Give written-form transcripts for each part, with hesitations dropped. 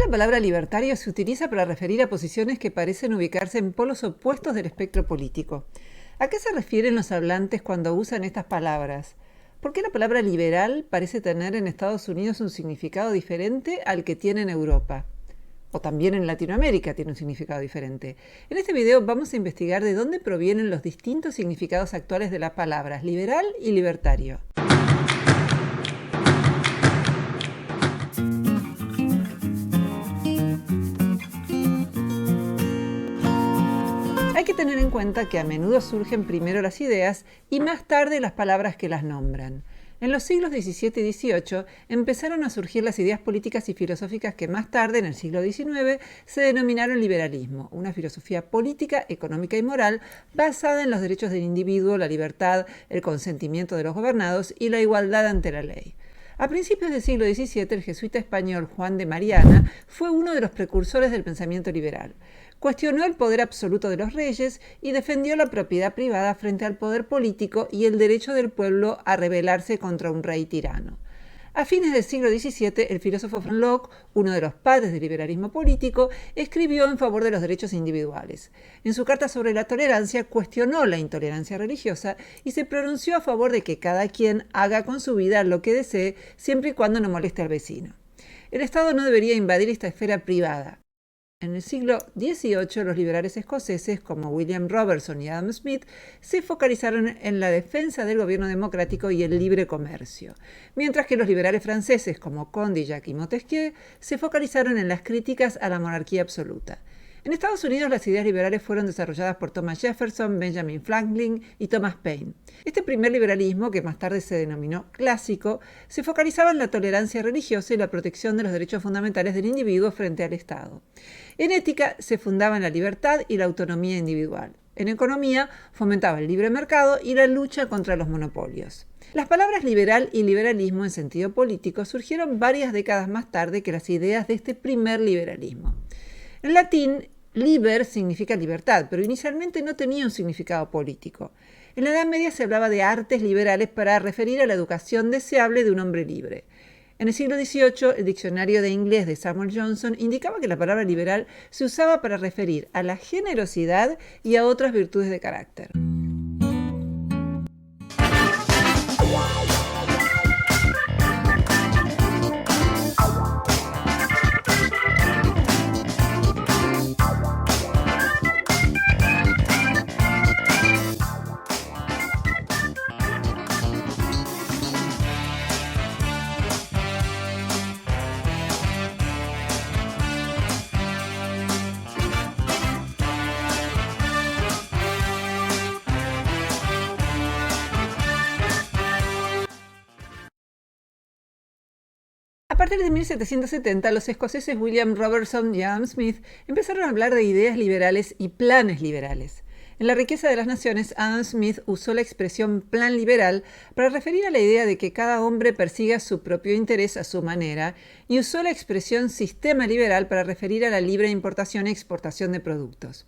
la palabra libertario se utiliza para referir a posiciones que parecen ubicarse en polos opuestos del espectro político. ¿A qué se refieren los hablantes cuando usan estas palabras? ¿Por qué la palabra liberal parece tener en Estados Unidos un significado diferente al que tiene en Europa? O también en Latinoamérica tiene un significado diferente. En este video vamos a investigar de dónde provienen los distintos significados actuales de las palabras liberal y libertario. Hay que tener en cuenta que a menudo surgen primero las ideas y más tarde las palabras que las nombran. En los siglos XVII y XVIII empezaron a surgir las ideas políticas y filosóficas que más tarde, en el siglo XIX, se denominaron liberalismo, una filosofía política, económica y moral basada en los derechos del individuo, la libertad, el consentimiento de los gobernados y la igualdad ante la ley. A principios del siglo XVII, el jesuita español Juan de Mariana fue uno de los precursores del pensamiento liberal. Cuestionó el poder absoluto de los reyes y defendió la propiedad privada frente al poder político y el derecho del pueblo a rebelarse contra un rey tirano. A fines del siglo XVII, el filósofo Franz Locke, uno de los padres del liberalismo político, escribió en favor de los derechos individuales. En su carta sobre la tolerancia, cuestionó la intolerancia religiosa y se pronunció a favor de que cada quien haga con su vida lo que desee, siempre y cuando no moleste al vecino. El Estado no debería invadir esta esfera privada. En el siglo XVIII, los liberales escoceses, como William Robertson y Adam Smith, se focalizaron en la defensa del gobierno democrático y el libre comercio, mientras que los liberales franceses, como Condillac y Montesquieu, se focalizaron en las críticas a la monarquía absoluta. En Estados Unidos, las ideas liberales fueron desarrolladas por Thomas Jefferson, Benjamin Franklin y Thomas Paine. Este primer liberalismo, que más tarde se denominó clásico, se focalizaba en la tolerancia religiosa y la protección de los derechos fundamentales del individuo frente al Estado. En ética, se fundaba en la libertad y la autonomía individual. En economía, fomentaba el libre mercado y la lucha contra los monopolios. Las palabras liberal y liberalismo en sentido político surgieron varias décadas más tarde que las ideas de este primer liberalismo. En latín, liber significa libertad, pero inicialmente no tenía un significado político. En la Edad Media se hablaba de artes liberales para referir a la educación deseable de un hombre libre. En el siglo XVIII, el diccionario de inglés de Samuel Johnson indicaba que la palabra liberal se usaba para referir a la generosidad y a otras virtudes de carácter. A partir de 1770, los escoceses William Robertson y Adam Smith empezaron a hablar de ideas liberales y planes liberales. En La riqueza de las naciones, Adam Smith usó la expresión plan liberal para referir a la idea de que cada hombre persiga su propio interés a su manera, y usó la expresión sistema liberal para referir a la libre importación y exportación de productos.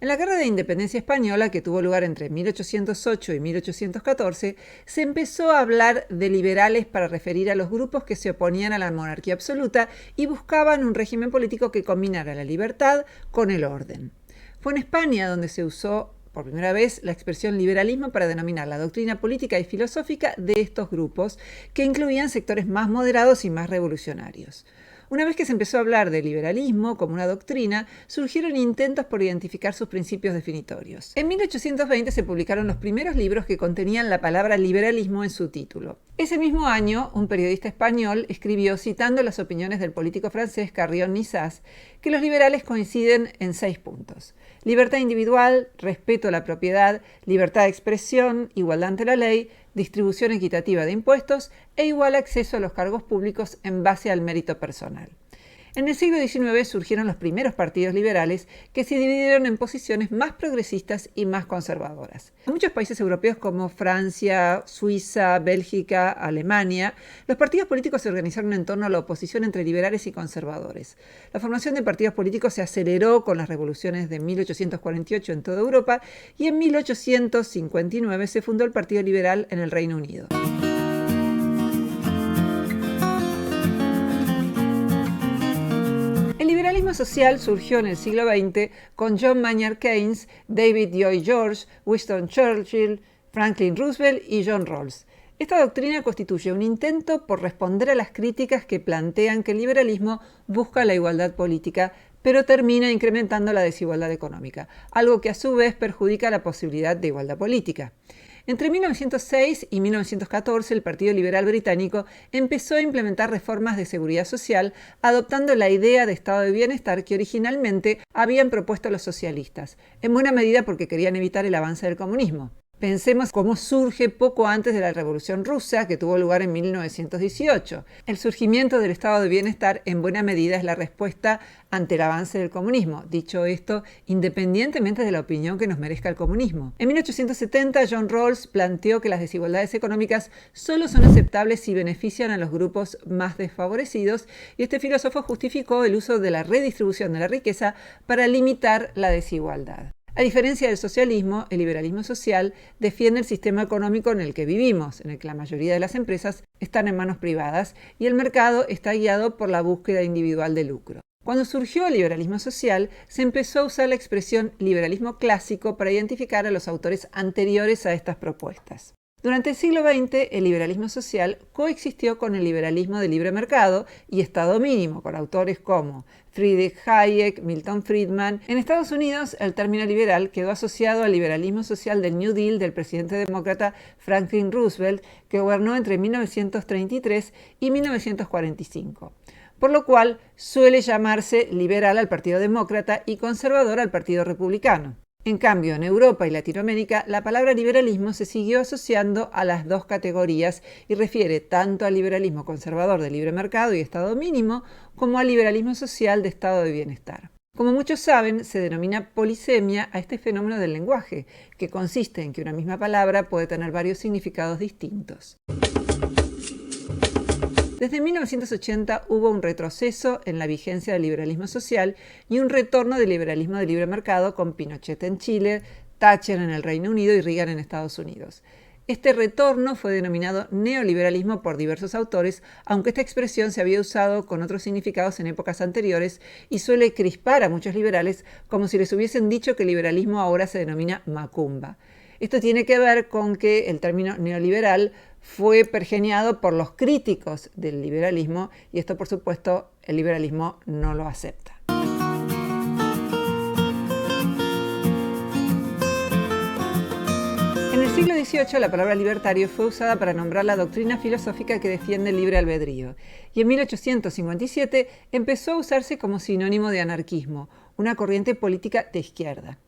En la Guerra de Independencia Española, que tuvo lugar entre 1808 y 1814, se empezó a hablar de liberales para referir a los grupos que se oponían a la monarquía absoluta y buscaban un régimen político que combinara la libertad con el orden. Fue en España donde se usó por primera vez la expresión liberalismo para denominar la doctrina política y filosófica de estos grupos, que incluían sectores más moderados y más revolucionarios. Una vez que se empezó a hablar de liberalismo como una doctrina, surgieron intentos por identificar sus principios definitorios. En 1820 se publicaron los primeros libros que contenían la palabra liberalismo en su título. Ese mismo año, un periodista español escribió, citando las opiniones del político francés Carrion Nizas, que los liberales coinciden en 6 puntos: libertad individual, respeto a la propiedad, libertad de expresión, igualdad ante la ley, distribución equitativa de impuestos e igual acceso a los cargos públicos en base al mérito personal. En el siglo XIX surgieron los primeros partidos liberales que se dividieron en posiciones más progresistas y más conservadoras. En muchos países europeos como Francia, Suiza, Bélgica, Alemania, los partidos políticos se organizaron en torno a la oposición entre liberales y conservadores. La formación de partidos políticos se aceleró con las revoluciones de 1848 en toda Europa y en 1859 se fundó el Partido Liberal en el Reino Unido. liberalismo social surgió en el siglo XX con John Maynard Keynes, David Lloyd George, Winston Churchill, Franklin Roosevelt y John Rawls. Esta doctrina constituye un intento por responder a las críticas que plantean que el liberalismo busca la igualdad política, pero termina incrementando la desigualdad económica, algo que a su vez perjudica la posibilidad de igualdad política. Entre 1906 y 1914, el Partido Liberal Británico empezó a implementar reformas de seguridad social, adoptando la idea de estado de bienestar que originalmente habían propuesto los socialistas, en buena medida porque querían evitar el avance del comunismo. Pensemos cómo surge poco antes de la Revolución Rusa, que tuvo lugar en 1918. El surgimiento del estado de bienestar en buena medida es la respuesta ante el avance del comunismo. Dicho esto, independientemente de la opinión que nos merezca el comunismo. En 1870, John Rawls planteó que las desigualdades económicas solo son aceptables si benefician a los grupos más desfavorecidos, y este filósofo justificó el uso de la redistribución de la riqueza para limitar la desigualdad. A diferencia del socialismo, el liberalismo social defiende el sistema económico en el que vivimos, en el que la mayoría de las empresas están en manos privadas y el mercado está guiado por la búsqueda individual de lucro. Cuando surgió el liberalismo social, se empezó a usar la expresión liberalismo clásico para identificar a los autores anteriores a estas propuestas. Durante el siglo XX, el liberalismo social coexistió con el liberalismo de libre mercado y Estado mínimo, con autores como Friedrich Hayek, Milton Friedman. En Estados Unidos, el término liberal quedó asociado al liberalismo social del New Deal del presidente demócrata Franklin Roosevelt, que gobernó entre 1933 y 1945. Por lo cual suele llamarse liberal al Partido Demócrata y conservador al Partido Republicano. En cambio, en Europa y Latinoamérica, la palabra liberalismo se siguió asociando a las dos categorías y refiere tanto al liberalismo conservador de libre mercado y Estado mínimo, como al liberalismo social de estado de bienestar. Como muchos saben, se denomina polisemia a este fenómeno del lenguaje, que consiste en que una misma palabra puede tener varios significados distintos. Desde 1980 hubo un retroceso en la vigencia del liberalismo social y un retorno del liberalismo de libre mercado con Pinochet en Chile, Thatcher en el Reino Unido y Reagan en Estados Unidos. Este retorno fue denominado neoliberalismo por diversos autores, aunque esta expresión se había usado con otros significados en épocas anteriores y suele crispar a muchos liberales como si les hubiesen dicho que el liberalismo ahora se denomina macumba. Esto tiene que ver con que el término neoliberal fue pergeñado por los críticos del liberalismo y esto, por supuesto, el liberalismo no lo acepta. En el siglo XVIII, la palabra libertario fue usada para nombrar la doctrina filosófica que defiende el libre albedrío, y en 1857 empezó a usarse como sinónimo de anarquismo, una corriente política de izquierda.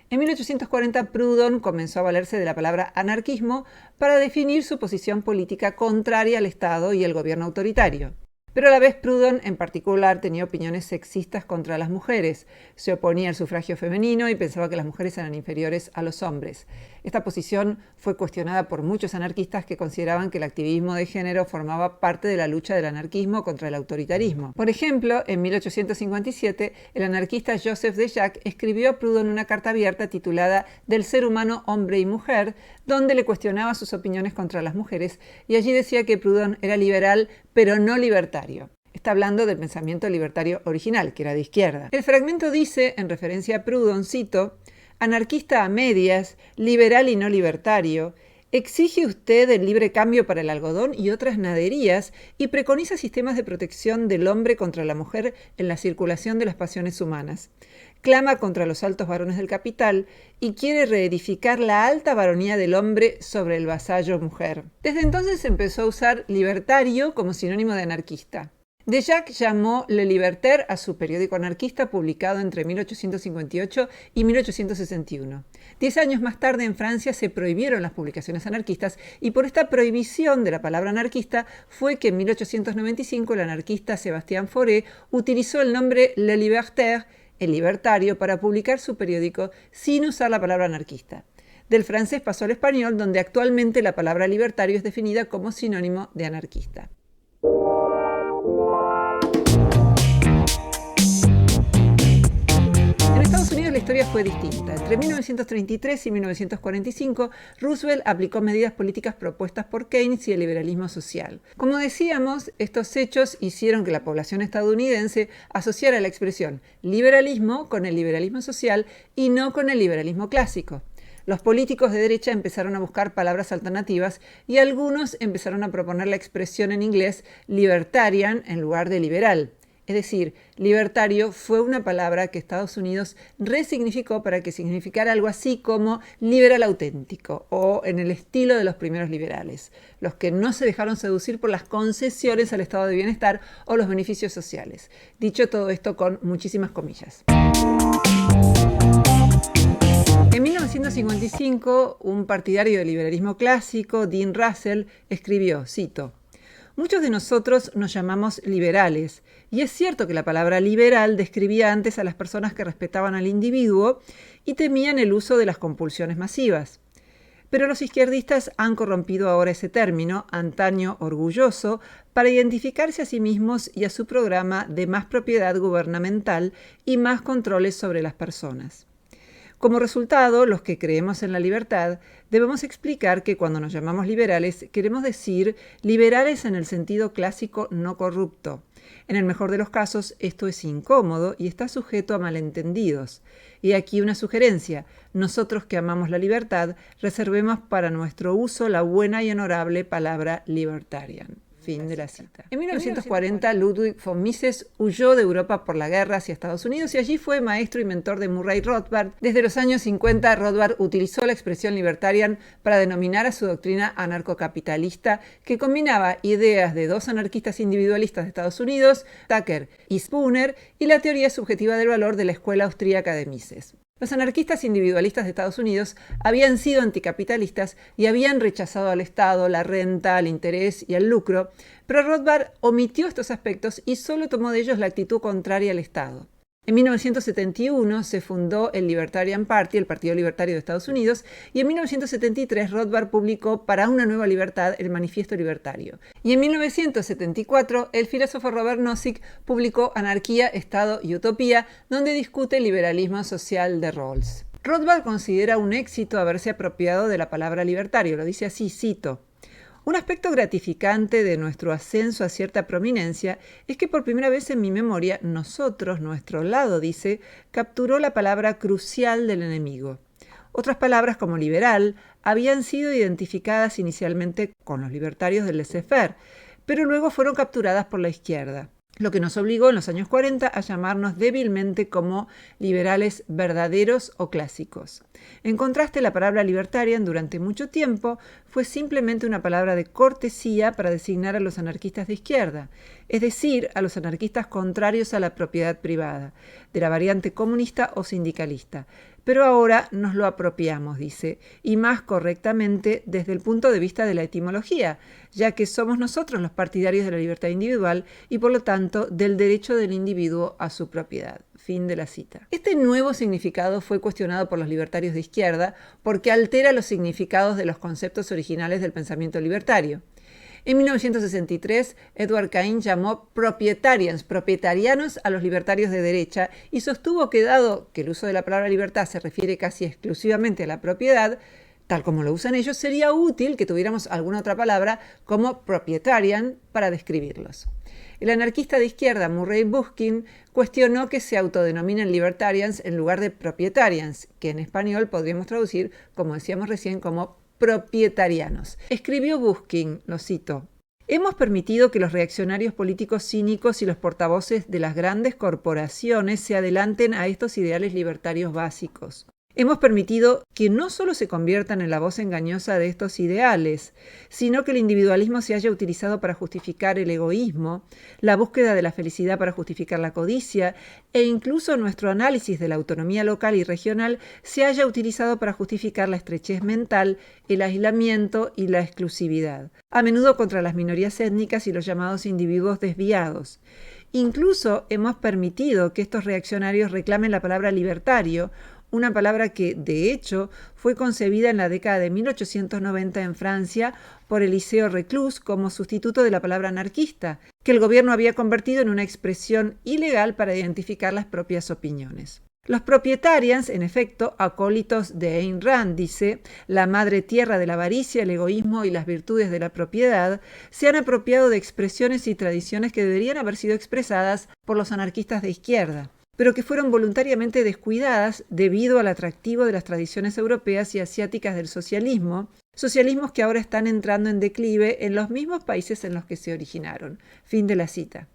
En 1840, Proudhon comenzó a valerse de la palabra anarquismo para definir su posición política contraria al Estado y el gobierno autoritario. Pero a la vez Proudhon en particular tenía opiniones sexistas contra las mujeres, se oponía al sufragio femenino y pensaba que las mujeres eran inferiores a los hombres. Esta posición fue cuestionada por muchos anarquistas que consideraban que el activismo de género formaba parte de la lucha del anarquismo contra el autoritarismo. Por ejemplo, en 1857, el anarquista Joseph de Jacques escribió a Proudhon una carta abierta titulada Del ser humano, hombre y mujer, donde le cuestionaba sus opiniones contra las mujeres y allí decía que Proudhon era liberal, pero no libertario. Está hablando del pensamiento libertario original, que era de izquierda. El fragmento dice, en referencia a Proudhon, cito, «Anarquista a medias, liberal y no libertario, exige usted el libre cambio para el algodón y otras naderías y preconiza sistemas de protección del hombre contra la mujer en la circulación de las pasiones humanas. Clama contra los altos varones del capital y quiere reedificar la alta varonía del hombre sobre el vasallo mujer». Desde entonces empezó a usar libertario como sinónimo de anarquista. De Jacques llamó Le Libertaire a su periódico anarquista publicado entre 1858 y 1861. 10 años más tarde en Francia se prohibieron las publicaciones anarquistas y por esta prohibición de la palabra anarquista fue que en 1895 el anarquista Sébastien Fauré utilizó el nombre Le Libertaire, el libertario, para publicar su periódico sin usar la palabra anarquista. Del francés pasó al español, donde actualmente la palabra libertario es definida como sinónimo de anarquista. En Estados Unidos la historia historia fue distinta. Entre 1933 y 1945, Roosevelt aplicó medidas políticas propuestas por Keynes y el liberalismo social. Como decíamos, estos hechos hicieron que la población estadounidense asociara la expresión liberalismo con el liberalismo social y no con el liberalismo clásico. Los políticos de derecha empezaron a buscar palabras alternativas y algunos empezaron a proponer la expresión en inglés libertarian en lugar de liberal. Es decir, libertario fue una palabra que Estados Unidos resignificó para que significara algo así como liberal auténtico o en el estilo de los primeros liberales, los que no se dejaron seducir por las concesiones al estado de bienestar o los beneficios sociales. Dicho todo esto con muchísimas comillas. En 1955, un partidario del liberalismo clásico, Dean Russell, escribió, cito, «Muchos de nosotros nos llamamos liberales, y es cierto que la palabra liberal describía antes a las personas que respetaban al individuo y temían el uso de las compulsiones masivas. Pero los izquierdistas han corrompido ahora ese término, antaño orgulloso, para identificarse a sí mismos y a su programa de más propiedad gubernamental y más controles sobre las personas. Como resultado, los que creemos en la libertad debemos explicar que cuando nos llamamos liberales queremos decir liberales en el sentido clásico no corrupto. En el mejor de los casos, esto es incómodo y está sujeto a malentendidos. Y aquí una sugerencia. Nosotros que amamos la libertad, reservemos para nuestro uso la buena y honorable palabra libertarian». Fin de la cita. En 1940, Ludwig von Mises huyó de Europa por la guerra hacia Estados Unidos y allí fue maestro y mentor de Murray Rothbard. Desde los años 50, Rothbard utilizó la expresión libertarian para denominar a su doctrina anarcocapitalista que combinaba ideas de dos anarquistas individualistas de Estados Unidos, Tucker y Spooner, y la teoría subjetiva del valor de la escuela austríaca de Mises. Los anarquistas individualistas de Estados Unidos habían sido anticapitalistas y habían rechazado al Estado, la renta, el interés y el lucro, pero Rothbard omitió estos aspectos y solo tomó de ellos la actitud contraria al Estado. En 1971 se fundó el Libertarian Party, el Partido Libertario de Estados Unidos, y en 1973 Rothbard publicó Para una nueva libertad, el Manifiesto Libertario. Y en 1974 el filósofo Robert Nozick publicó Anarquía, Estado y Utopía, donde discute el liberalismo social de Rawls. Rothbard considera un éxito haberse apropiado de la palabra libertario, lo dice así, cito. Un aspecto gratificante de nuestro ascenso a cierta prominencia es que por primera vez en mi memoria, nosotros, nuestro lado, dice, capturó la palabra crucial del enemigo. Otras palabras como liberal habían sido identificadas inicialmente con los libertarios del laissez-faire, pero luego fueron capturadas por la izquierda, lo que nos obligó en los años 40 a llamarnos débilmente como liberales verdaderos o clásicos. En contraste, la palabra libertarian durante mucho tiempo fue simplemente una palabra de cortesía para designar a los anarquistas de izquierda, es decir, a los anarquistas contrarios a la propiedad privada, de la variante comunista o sindicalista. Pero ahora nos lo apropiamos, dice, y más correctamente desde el punto de vista de la etimología, ya que somos nosotros los partidarios de la libertad individual y por lo tanto del derecho del individuo a su propiedad. Fin de la cita. Este nuevo significado fue cuestionado por los libertarios de izquierda porque altera los significados de los conceptos originales del pensamiento libertario. En 1963, Edward Cain llamó propietarianos a los libertarios de derecha y sostuvo que dado que el uso de la palabra libertad se refiere casi exclusivamente a la propiedad, tal como lo usan ellos, sería útil que tuviéramos alguna otra palabra como proprietarian para describirlos. El anarquista de izquierda Murray Bookchin cuestionó que se autodenominen libertarians en lugar de proprietarians, que en español podríamos traducir, como decíamos recién, como propietarianos. Escribió Bookchin, lo cito, «Hemos permitido que los reaccionarios políticos cínicos y los portavoces de las grandes corporaciones se adelanten a estos ideales libertarios básicos. Hemos permitido que no solo se conviertan en la voz engañosa de estos ideales, sino que el individualismo se haya utilizado para justificar el egoísmo, la búsqueda de la felicidad para justificar la codicia, e incluso nuestro análisis de la autonomía local y regional se haya utilizado para justificar la estrechez mental, el aislamiento y la exclusividad, a menudo contra las minorías étnicas y los llamados individuos desviados. Incluso hemos permitido que estos reaccionarios reclamen la palabra libertario, una palabra que, de hecho, fue concebida en la década de 1890 en Francia por Eliseo Reclus como sustituto de la palabra anarquista, que el gobierno había convertido en una expresión ilegal para identificar las propias opiniones. Los propietarians, en efecto, acólitos de Ayn Rand, dice, la madre tierra de la avaricia, el egoísmo y las virtudes de la propiedad, se han apropiado de expresiones y tradiciones que deberían haber sido expresadas por los anarquistas de izquierda, pero que fueron voluntariamente descuidadas debido al atractivo de las tradiciones europeas y asiáticas del socialismo, socialismos que ahora están entrando en declive en los mismos países en los que se originaron. Fin de la cita.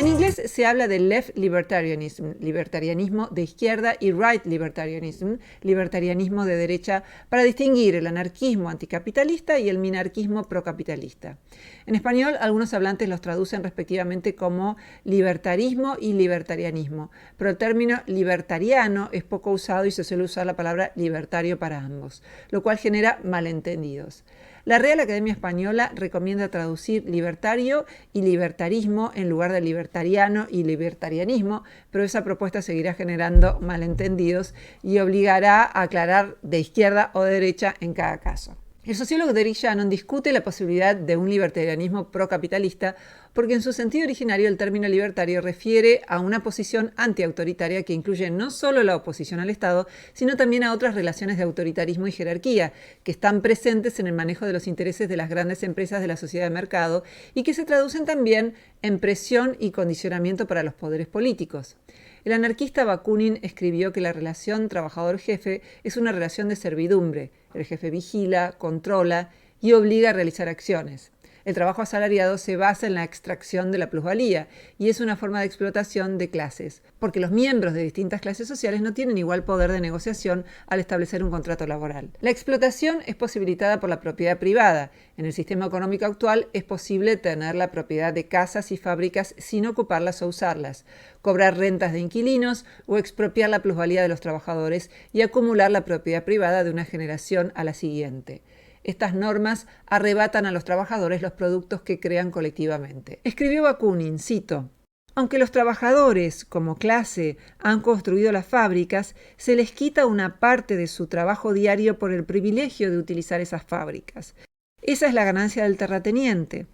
En inglés se habla de left libertarianism, libertarianismo de izquierda, y right libertarianism, libertarianismo de derecha, para distinguir el anarquismo anticapitalista y el minarquismo procapitalista. En español, algunos hablantes los traducen respectivamente como libertarismo y libertarianismo, pero el término libertariano es poco usado y se suele usar la palabra libertario para ambos, lo cual genera malentendidos. La Real Academia Española recomienda traducir libertario y libertarismo en lugar de libertariano y libertarianismo, pero esa propuesta seguirá generando malentendidos y obligará a aclarar de izquierda o de derecha en cada caso. El sociólogo Derek Shannon discute la posibilidad de un libertarianismo procapitalista porque en su sentido originario el término libertario refiere a una posición antiautoritaria que incluye no solo la oposición al Estado, sino también a otras relaciones de autoritarismo y jerarquía que están presentes en el manejo de los intereses de las grandes empresas de la sociedad de mercado y que se traducen también en presión y condicionamiento para los poderes políticos. El anarquista Bakunin escribió que la relación trabajador-jefe es una relación de servidumbre. El jefe vigila, controla y obliga a realizar acciones. El trabajo asalariado se basa en la extracción de la plusvalía y es una forma de explotación de clases, porque los miembros de distintas clases sociales no tienen igual poder de negociación al establecer un contrato laboral. La explotación es posibilitada por la propiedad privada. En el sistema económico actual es posible tener la propiedad de casas y fábricas sin ocuparlas o usarlas, cobrar rentas de inquilinos o expropiar la plusvalía de los trabajadores y acumular la propiedad privada de una generación a la siguiente. Estas normas arrebatan a los trabajadores los productos que crean colectivamente. Escribió Bakunin, cito, aunque los trabajadores, como clase, han construido las fábricas, se les quita una parte de su trabajo diario por el privilegio de utilizar esas fábricas. Esa es la ganancia del terrateniente.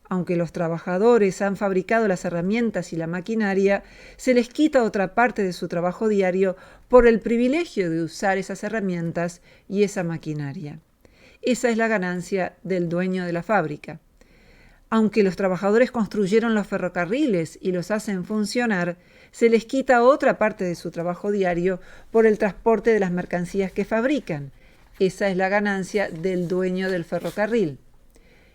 Aunque los trabajadores han fabricado las herramientas y la maquinaria, se les quita otra parte de su trabajo diario por el privilegio de usar esas herramientas y esa maquinaria. Esa es la ganancia del dueño de la fábrica. Aunque los trabajadores construyeron los ferrocarriles y los hacen funcionar, se les quita otra parte de su trabajo diario por el transporte de las mercancías que fabrican. Esa es la ganancia del dueño del ferrocarril.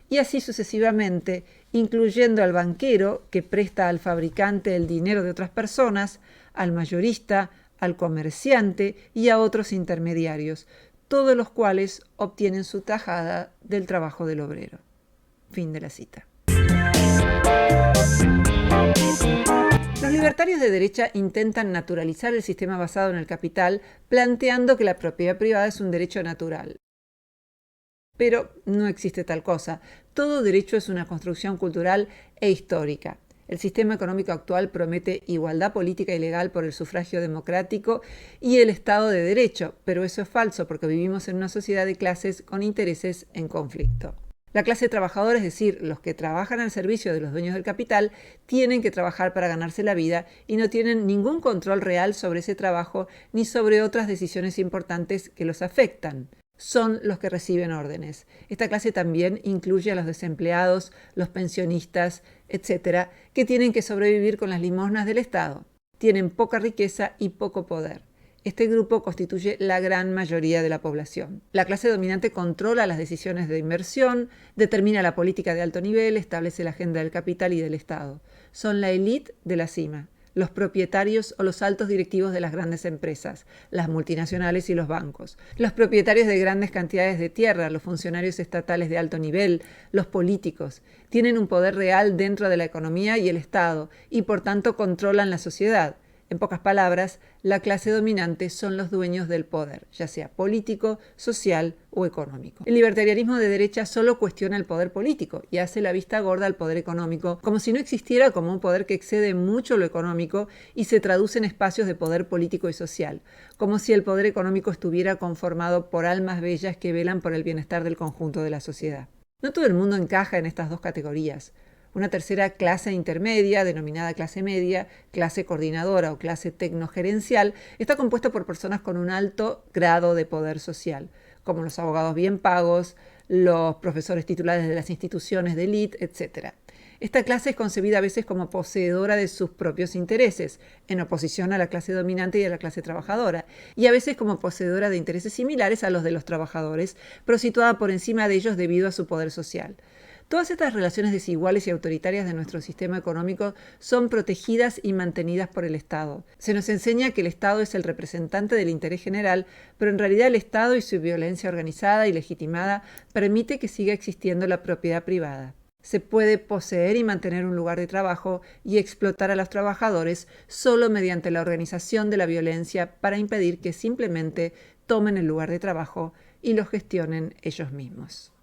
Y así sucesivamente, incluyendo al banquero que presta al fabricante el dinero de otras personas, al mayorista, al comerciante y a otros intermediarios, todos los cuales obtienen su tajada del trabajo del obrero. Fin de la cita. Los libertarios de derecha intentan naturalizar el sistema basado en el capital, planteando que la propiedad privada es un derecho natural. Pero no existe tal cosa. Todo derecho es una construcción cultural e histórica. El sistema económico actual promete igualdad política y legal por el sufragio democrático y el Estado de Derecho, pero eso es falso porque vivimos en una sociedad de clases con intereses en conflicto. La clase trabajadora, es decir, los que trabajan al servicio de los dueños del capital, tienen que trabajar para ganarse la vida y no tienen ningún control real sobre ese trabajo ni sobre otras decisiones importantes que los afectan. Son los que reciben órdenes. Esta clase también incluye a los desempleados, los pensionistas, etc., que tienen que sobrevivir con las limosnas del Estado. Tienen poca riqueza y poco poder. Este grupo constituye la gran mayoría de la población. La clase dominante controla las decisiones de inversión, determina la política de alto nivel, establece la agenda del capital y del Estado. Son la élite de la cima, los propietarios o los altos directivos de las grandes empresas, las multinacionales y los bancos, los propietarios de grandes cantidades de tierra, los funcionarios estatales de alto nivel, los políticos. Tienen un poder real dentro de la economía y el Estado y por tanto controlan la sociedad. En pocas palabras, la clase dominante son los dueños del poder, ya sea político, social o económico. El libertarianismo de derecha solo cuestiona el poder político y hace la vista gorda al poder económico, como si no existiera como un poder que excede mucho lo económico y se traduce en espacios de poder político y social, como si el poder económico estuviera conformado por almas bellas que velan por el bienestar del conjunto de la sociedad. No todo el mundo encaja en estas dos categorías. Una tercera clase intermedia, denominada clase media, clase coordinadora o clase tecnogerencial, está compuesta por personas con un alto grado de poder social, como los abogados bien pagos, los profesores titulares de las instituciones de élite, etc. Esta clase es concebida a veces como poseedora de sus propios intereses, en oposición a la clase dominante y a la clase trabajadora, y a veces como poseedora de intereses similares a los de los trabajadores, pero situada por encima de ellos debido a su poder social. Todas estas relaciones desiguales y autoritarias de nuestro sistema económico son protegidas y mantenidas por el Estado. Se nos enseña que el Estado es el representante del interés general, pero en realidad el Estado y su violencia organizada y legitimada permite que siga existiendo la propiedad privada. Se puede poseer y mantener un lugar de trabajo y explotar a los trabajadores solo mediante la organización de la violencia para impedir que simplemente tomen el lugar de trabajo y lo gestionen ellos mismos.